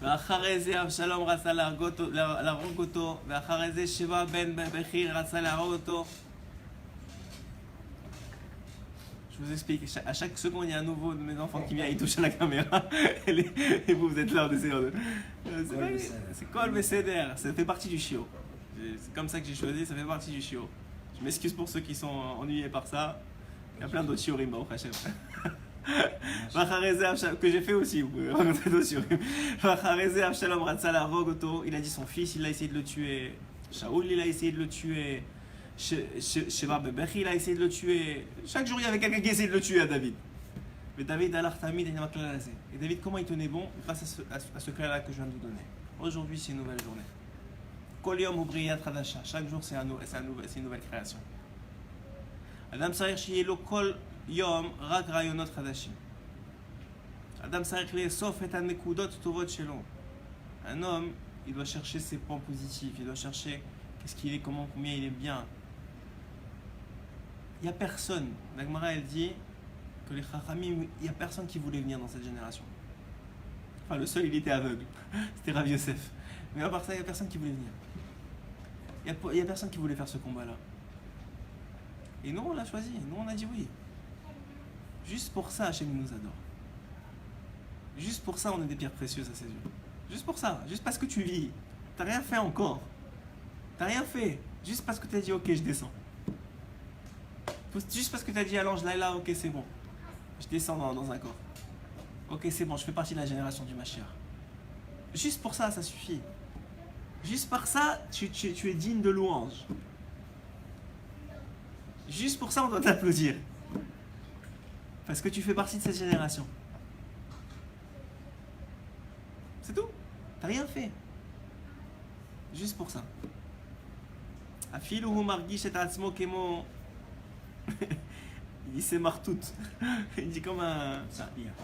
ואחרי זה אבשלום רצה להרוג אותו, ואחרי זה שבע בן בכיר רצה להרוג אותו. Je vous explique, à chaque seconde il y a un nouveau de mes enfants qui vient, il touche à la caméra et vous êtes là en essayant de... C'est Kol Beseder, ça fait partie du chiot. C'est comme ça que j'ai choisi, ça fait partie du chiot. Je m'excuse pour ceux qui sont ennuyés par ça. Il y a plein d'autres chiorim, au Hachem. Que j'ai fait aussi, vous pouvez rencontrer d'autres chiorim. Il a dit son fils, il a essayé de le tuer. Shaoul, il a essayé de le tuer. Sheva Bebechi, il a essayé de le tuer. Chaque jour, il y avait quelqu'un qui essayait de le tuer à David. Mais David, et David, comment il tenait bon grâce à ce cas-là que je viens de vous donner. Aujourd'hui, c'est une nouvelle journée. Kol Yom hu Briyat Hadasha. Chaque jour, c'est une nouvelle création. Adam Sarich שיהיה לו כל יום רק רעיונות חדשים. אדם צריך לאסוף את הנקודות הטובות שלו. Un homme, il doit chercher ses points positifs, il doit chercher qu'est-ce qu'il est, combien il est bien. Il n'y a personne, la Gemara elle dit que les Chachamim, il n'y a personne qui voulait venir dans cette génération. Enfin, le seul il était aveugle, c'était Rav Yosef. Mais à part ça, il n'y a personne qui voulait venir. Il n'y a personne qui voulait faire ce combat-là. Et nous, on l'a choisi. Nous, on a dit oui. Juste pour ça, Hachem nous adore. Juste pour ça, on est des pierres précieuses à ses yeux. Juste pour ça. Juste parce que tu vis. T'as rien fait encore. T'as rien fait. Juste parce que t'as dit ok, je descends. Juste parce que t'as dit à l'ange Laila, ok, c'est bon. Je descends dans un corps. Ok, c'est bon, je fais partie de la génération du Mashiach. Juste pour ça, ça suffit. Juste par ça, tu es digne de louange. Juste pour ça, on doit t'applaudir. Parce que tu fais partie de cette génération. C'est tout. T'as rien fait. Juste pour ça. Afilu hu margish et atzmo kemo. Il dit c'est martout. Il dit comme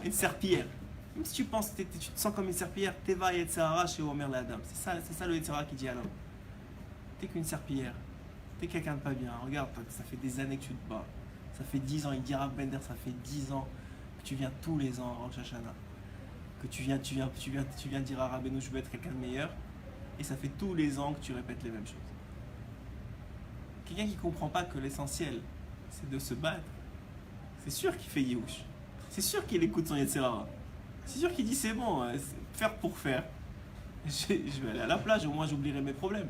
une serpillière. Même si tu penses, tu te sens comme une serpillière, Teva Yetzirah chez Omer l'Adam. C'est ça le Yetzirah qui dit à l'homme. T'es qu'une serpillière. T'es quelqu'un de pas bien. Regarde, ça fait des années que tu te bats. Ça fait 10 ans, il dit Rav Bender, ça fait 10 ans que tu viens tous les ans à Rosh Hashanah. Que tu viens dire à Rabbeinu, je veux être quelqu'un de meilleur. Et ça fait tous les ans que tu répètes les mêmes choses. Quelqu'un qui ne comprend pas que l'essentiel, c'est de se battre, c'est sûr qu'il fait Yehush. C'est sûr qu'il écoute son Yetzirah. C'est sûr qu'il dit c'est bon, faire pour faire. Je vais aller à la plage, au moins j'oublierai mes problèmes.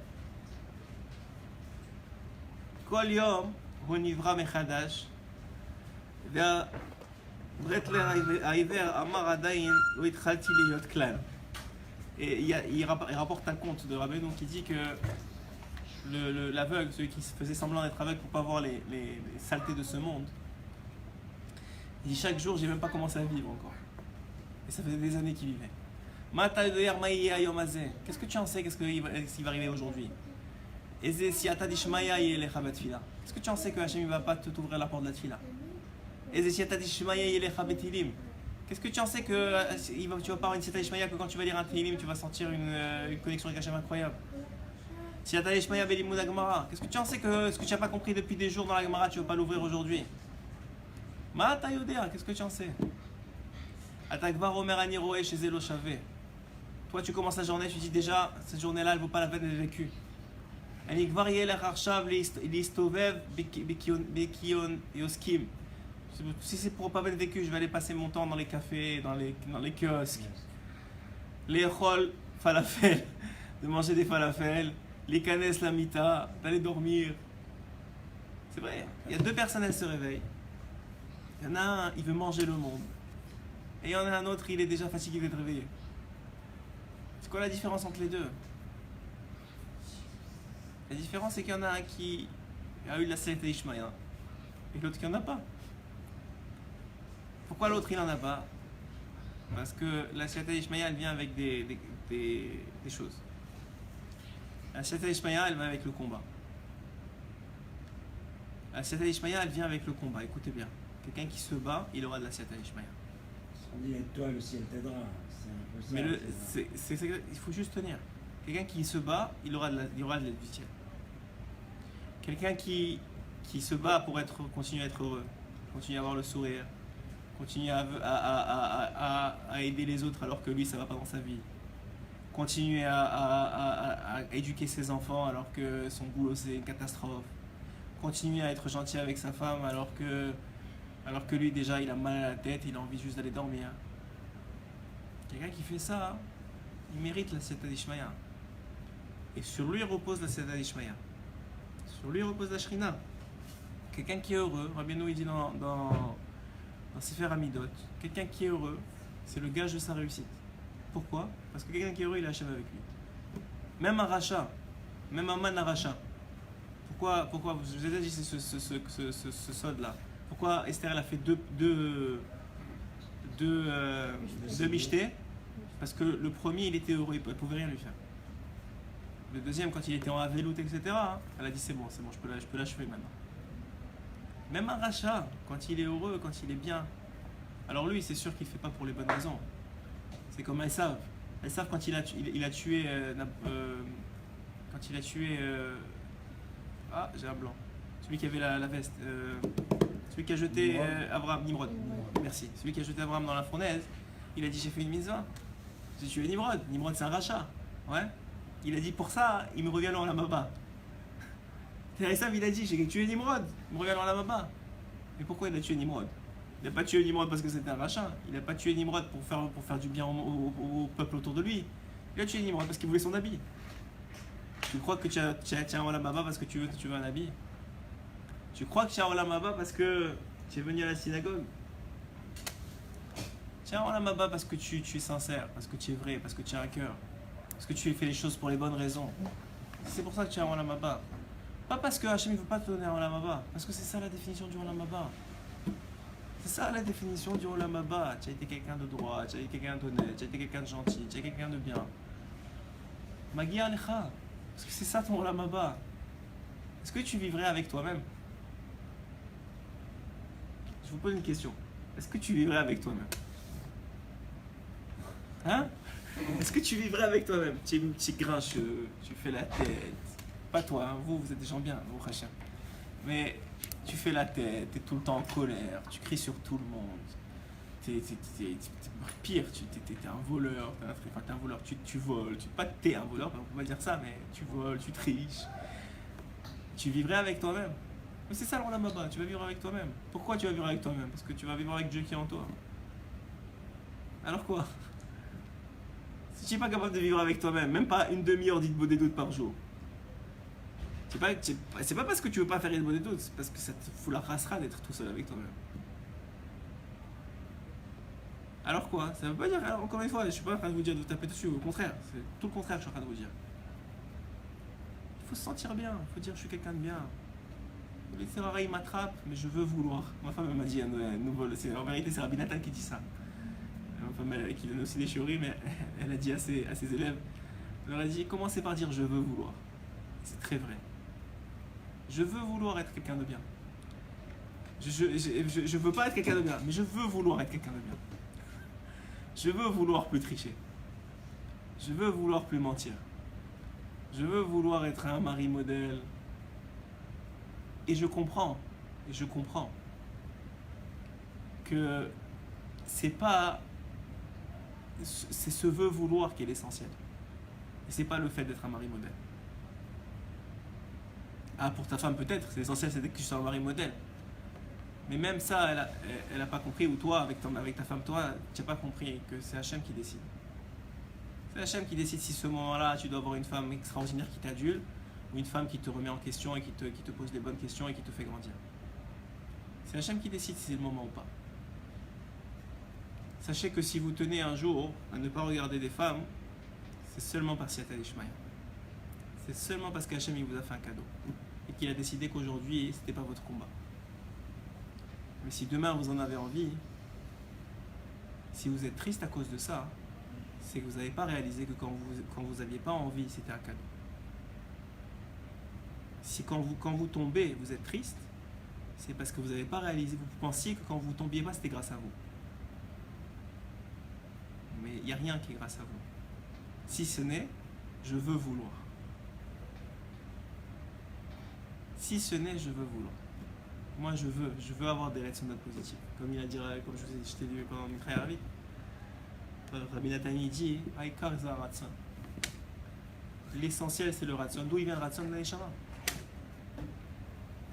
Kol yom hu nivra mechadash. Bretler Aiver Amar Adayin lo itchalti liyot klal. Et il rapporte un conte de Rabbeinu qui dit que l'aveugle, celui qui faisait semblant d'être aveugle pour ne pas voir les saletés de ce monde, il dit chaque jour, j'ai même pas commencé à vivre encore. Et ça faisait des années qu'il vivait. Qu'est-ce que tu en sais? Qu'est-ce qui va arriver aujourd'hui? Qu'est-ce que tu en sais que Hachem ne va pas t'ouvrir la porte de la tfila? Qu'est-ce que tu en sais que tu vas pas avoir une Siyata Ishmaïa, que quand tu vas lire un Tehillim, tu vas sentir une connexion avec Hachem incroyable? Siyata Ishmaïa Belimud Agmara. Qu'est-ce que tu en sais que ce que tu n'as pas compris depuis des jours dans la Gemara, tu ne veux pas l'ouvrir aujourd'hui? Ma'ata Yodea, qu'est-ce que tu en sais? Atakvar Omer Aniroe chez Zelo Shavé. Toi, tu commences la journée, tu dis déjà, cette journée-là, elle ne vaut pas la peine d'être vécue. Anikvar Yelech Arshav Listovev Bekion Yoskim. Si c'est pour pas être vécu, je vais aller passer mon temps dans les cafés, dans les kiosques. Les chol falafel, de manger des falafels. Les canes la mita, d'aller dormir. C'est vrai, il y a deux personnes, elles se réveillent. Il y en a un, il veut manger le monde. Et il y en a un autre, il est déjà fatigué d'être réveillé. C'est quoi la différence entre les deux? La différence, c'est qu'il y en a un qui a eu la Siyata Ishmaïa et l'autre qui n'en a pas. Pourquoi l'autre il n'en a pas? Parce que la Siyata Ishmaïa, elle vient avec des choses. La Siyata Ishmaïa, elle vient avec le combat. La Siyata Ishmaïa, elle vient avec le combat. Écoutez bien. Quelqu'un qui se bat, il aura de la Siyata Ishmaïa. On dit aide-toi, le ciel t'aidera. C'est un peu ça. Mais il faut juste tenir. Quelqu'un qui se bat, il aura de l'aide du ciel. Quelqu'un qui se bat pour continuer à être heureux, continuer à avoir le sourire, continuer à aider les autres alors que lui ça va pas dans sa vie, continuer à éduquer ses enfants alors que son boulot c'est une catastrophe, continuer à être gentil avec sa femme alors que lui déjà il a mal à la tête, il a envie juste d'aller dormir. Quelqu'un qui fait ça, il mérite la Siyata Ishmaïa. Et sur lui repose la Siyata Ishmaïa. Sur lui repose la Shrina. Quelqu'un qui est heureux, Rabbeinu il dit dans Sefer Amidot, quelqu'un qui est heureux, c'est le gage de sa réussite. Pourquoi? Parce que quelqu'un qui est heureux, il a Hachem avec lui. Même un rachat, même un man rachat. Pourquoi je vous ai déjà dit ce sod-là. Pourquoi Esther elle a fait deux michtés? Parce que le premier, il était heureux, il ne pouvait rien lui faire. Le deuxième, quand il était en aveloute, etc., elle a dit c'est bon, je peux l'achever maintenant. Même un rachat, quand il est heureux, quand il est bien, alors lui, c'est sûr qu'il ne fait pas pour les bonnes raisons. C'est comme Esav. Esav, quand il a tué... j'ai un blanc. Celui qui avait la veste. Celui qui a jeté Abraham, Nimrod. Merci. Celui qui a jeté Abraham dans la fournaise, il a dit j'ai fait une mitzvah. J'ai tué Nimrod. Nimrod, c'est un rachat. Ouais. Il a dit pour ça, il me revient dans la baba. Esav, il a dit j'ai tué Nimrod. Il me revient dans la baba. Mais pourquoi il a tué Nimrod? Il n'a pas tué Nimrod parce que c'était un rachat. Il n'a pas tué Nimrod pour faire du bien au peuple autour de lui. Il a tué Nimrod parce qu'il voulait son habit. Tu crois que tu as un Olam Haba parce que tu veux un habit? Tu crois que tu as un Olam Haba parce que tu es venu à la synagogue? Tu as un Olam Haba parce que tu es sincère, parce que tu es vrai, parce que tu as un cœur, parce que tu fais les choses pour les bonnes raisons. C'est pour ça que tu as un Olam Haba. Pas parce que Hachem ne veut pas te donner un Olam Haba, parce que c'est ça la définition du Olam Haba. C'est ça la définition du Olam Haba. Tu as été quelqu'un de droit, tu as été quelqu'un d'honnête, tu as été quelqu'un de gentil, tu as été quelqu'un de bien. Magia Alecha. Parce que c'est ça ton Olam Haba. Est-ce que tu vivrais avec toi-même? Je vous pose une question. Est-ce que tu vivrais avec toi-même? Hein? Est-ce que tu vivrais avec toi-même? Tu es grincheux, tu fais la tête. Pas toi, hein, vous êtes des gens bien, vous Hachem. Mais tu fais la tête, tu es tout le temps en colère, tu cries sur tout le monde. Pire, t'es un voleur, t'es un voleur, tu voles, pas que t'es un voleur, on peut pas dire ça, mais tu voles, tu triches. Tu vivrais avec toi-même. Mais c'est ça le Olam Haba, tu vas vivre avec toi-même. Pourquoi tu vas vivre avec toi-même? Parce que tu vas vivre avec Dieu qui est en toi. Alors quoi? Si tu n'es pas capable de vivre avec toi-même, même pas une demi-heure d'Hitbodedut doutes par jour, c'est pas parce que tu veux pas faire Hitbodedut doutes, c'est parce que ça te fout la rassera d'être tout seul avec toi-même. Alors quoi? Ça veut pas dire, alors, encore une fois, je suis pas en train de vous dire de vous taper dessus, au contraire, c'est tout le contraire que je suis en train de vous dire. Il faut se sentir bien, il faut dire je suis quelqu'un de bien. Les Ferrari m'attrapent, mais je veux vouloir. Ma femme m'a dit un nouveau, en vérité c'est Rabbi Nathan qui dit ça. Ma femme qui donne aussi des chéris, mais elle a dit à ses élèves, elle leur a dit commencez par dire je veux vouloir. C'est très vrai. Je veux vouloir être quelqu'un de bien. Je veux pas être quelqu'un de bien, mais je veux vouloir être quelqu'un de bien. Je veux vouloir plus tricher. Je veux vouloir plus mentir. Je veux vouloir être un mari modèle. Et je comprends que c'est ce veut vouloir qui est l'essentiel. Et c'est pas le fait d'être un mari modèle. Ah, pour ta femme peut-être, c'est l'essentiel, c'est que tu sois un mari modèle. Mais même ça, elle a pas compris, ou toi, avec ta femme, toi, tu n'as pas compris que c'est Hachem qui décide. C'est Hachem qui décide si ce moment-là, tu dois avoir une femme extraordinaire qui t'adule, ou une femme qui te remet en question et qui te pose les bonnes questions et qui te fait grandir. C'est Hachem qui décide si c'est le moment ou pas. Sachez que si vous tenez un jour à ne pas regarder des femmes, c'est seulement par Siyata Dishmaya. C'est seulement parce qu'Hachem il vous a fait un cadeau et qu'il a décidé qu'aujourd'hui, ce n'était pas votre combat. Mais si demain vous en avez envie, si vous êtes triste à cause de ça, c'est que vous n'avez pas réalisé que quand vous n'aviez pas envie, c'était un cadeau. Si quand vous tombez, vous êtes triste, c'est parce que vous n'avez pas réalisé, vous pensiez que quand vous tombiez pas, c'était grâce à vous. Mais il n'y a rien qui est grâce à vous. Si ce n'est, je veux vouloir. Si ce n'est, je veux vouloir. Moi, je veux avoir des réactions positives. Comme il a dit, comme je t'ai dit pendant Mikra Yaravit. Rabbi Nathan dit, Aïkar za ratson. L'essentiel, c'est le ratson. D'où il vient le ratson de l'Aïshama?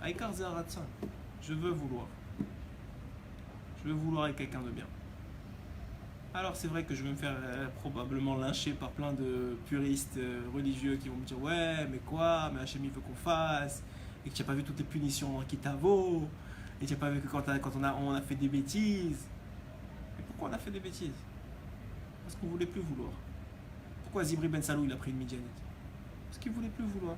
Aïkar za ratson. Je veux vouloir. Je veux vouloir être quelqu'un de bien. Alors, c'est vrai que je vais me faire probablement lyncher par plein de puristes religieux qui vont me dire ouais, mais quoi? Mais Hachem il veut qu'on fasse. Et que tu n'as pas vu toutes les punitions qui t'avaut, et tu n'as pas vu que quand on a fait des bêtises. Mais pourquoi on a fait des bêtises? Parce qu'on ne voulait plus vouloir. Pourquoi Zibri Ben Salou il a pris une Midianite? Parce qu'il ne voulait plus vouloir.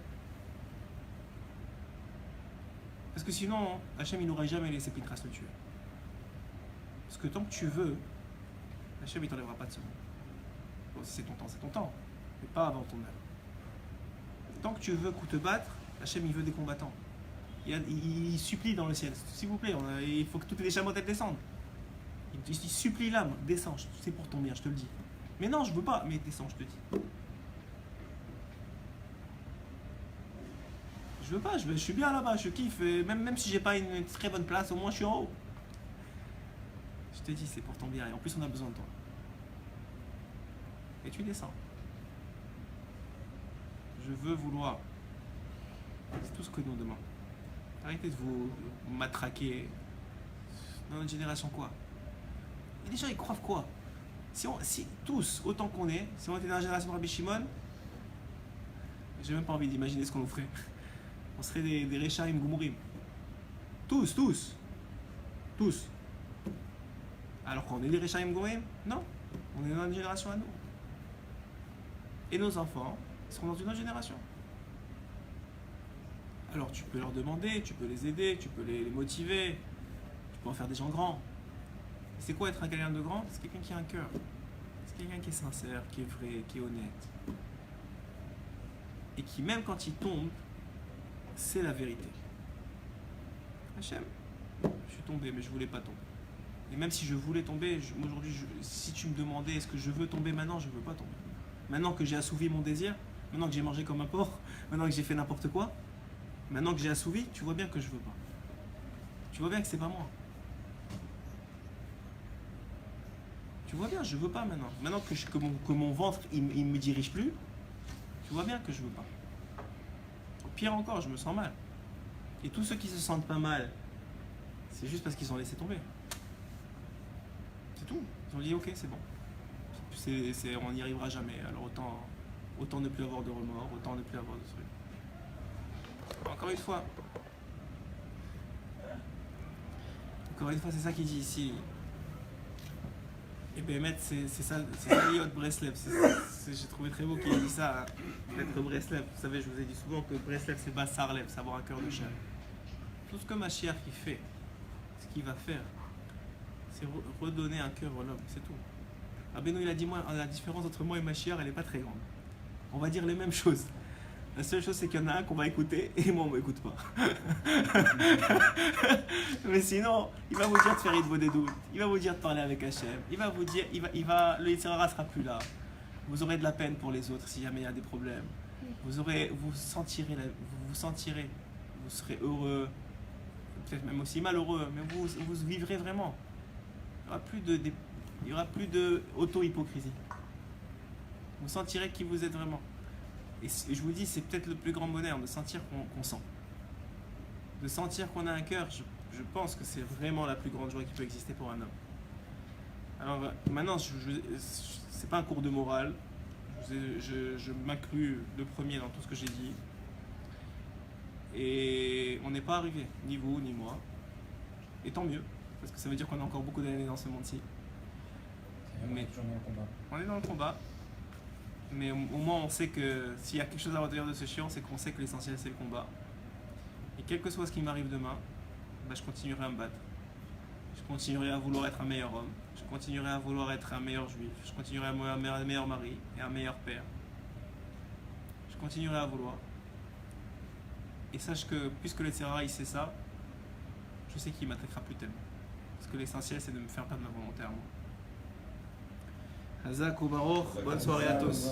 Parce que sinon, Hachem il n'aurait jamais laissé Pinchas le tuer. Parce que tant que tu veux, Hachem il t'enlèvera pas de ce monde. Bon, si c'est ton temps, mais pas avant ton heure. Tant que tu veux te battre, Hachem il veut des combattants. Il supplie dans le ciel, s'il vous plaît, il faut que toutes les chamottes descendent. Il supplie l'âme, descends, c'est pour ton bien, je te le dis. Mais non, je veux pas, mais descends, je te dis. Je veux pas, je suis bien là-bas, je kiffe, même si j'ai pas une très bonne place, au moins je suis en haut. Je te dis, c'est pour ton bien, et en plus on a besoin de toi. Et tu descends. Je veux vouloir. C'est tout ce que nous demandons. Arrêtez de vous matraquer. Dans notre génération, quoi? Et les gens, ils croient quoi? Si tous, autant qu'on est, si on était dans la génération de Rabbi Shimon, j'ai même pas envie d'imaginer ce qu'on nous ferait. On serait des Rechaim Gumurim. Tous. Alors qu'on est des Rechaim Gumurim? Non. On est dans une génération à nous. Et nos enfants seront dans une autre génération. Alors tu peux leur demander, tu peux les aider, tu peux les motiver, tu peux en faire des gens grands. C'est quoi être un quelqu'un de grand? C'est quelqu'un qui a un cœur. C'est quelqu'un qui est sincère, qui est vrai, qui est honnête. et qui, même quand il tombe, c'est la vérité. Hachem, je suis tombé, mais je voulais pas tomber. Et même si je voulais tomber, aujourd'hui, si tu me demandais est-ce que je veux tomber maintenant, je ne veux pas tomber. Maintenant que j'ai assouvi mon désir, maintenant que j'ai mangé comme un porc, maintenant que j'ai fait n'importe quoi, maintenant que j'ai assouvi, tu vois bien que je veux pas. Tu vois bien que c'est pas moi. Tu vois bien, je veux pas maintenant. Maintenant que mon ventre, il me dirige plus, tu vois bien que je veux pas. Pire encore, je me sens mal. Et tous ceux qui se sentent pas mal, c'est juste parce qu'ils ont laissé tomber. C'est tout. Ils ont dit ok, c'est bon. On n'y arrivera jamais. Alors autant ne plus avoir de remords, autant ne plus avoir de trucs. Encore une fois, c'est ça qu'il dit ici. Et Bémet, c'est ça Yod Breslev. J'ai trouvé très beau qu'il ait dit ça. Être Breslev. Vous savez, je vous ai dit souvent que Breslev, c'est Bassarlev, savoir un cœur de chair. Tout ce que Mashiach il fait, ce qu'il va faire, c'est redonner un cœur à l'homme, c'est tout. Rabbeinu, il a dit, moi, la différence entre moi et Mashiach, elle n'est pas très grande. On va dire les mêmes choses. La seule chose, c'est qu'il y en a un qu'on va écouter et moi, on ne m'écoute pas. Mais sinon, il va vous dire de faire Idvo des doutes. Il va vous dire de parler avec Hachem. Il va vous dire, le Yitzhara sera plus là. Vous aurez de la peine pour les autres si jamais il y a des problèmes. Vous serez heureux, peut-être même aussi malheureux, mais vous vivrez vraiment. Il n'y aura plus de auto-hypocrisie. Vous sentirez qui vous êtes vraiment. Et je vous dis, c'est peut-être le plus grand bonheur de sentir qu'on sent. De sentir qu'on a un cœur, je pense que c'est vraiment la plus grande joie qui peut exister pour un homme. Alors maintenant, c'est pas un cours de morale. Je m'inclus le premier dans tout ce que j'ai dit. Et on n'est pas arrivé, ni vous, ni moi. Et tant mieux, parce que ça veut dire qu'on a encore beaucoup d'années dans ce monde-ci. Mais on est dans le combat. Mais au moins on sait que s'il y a quelque chose à retenir de ce chiant, c'est qu'on sait que l'essentiel c'est le combat. Et quel que soit ce qui m'arrive demain, je continuerai à me battre. Je continuerai à vouloir être un meilleur homme. Je continuerai à vouloir être un meilleur juif. Je continuerai à être un meilleur mari et un meilleur père. Je continuerai à vouloir. Et sache que puisque le Yitzhara il sait ça, je sais qu'il ne m'attaquera plus tellement. Parce que l'essentiel c'est de me faire perdre ma volonté à moi. Hazak ou Baruch, bonne soirée à tous.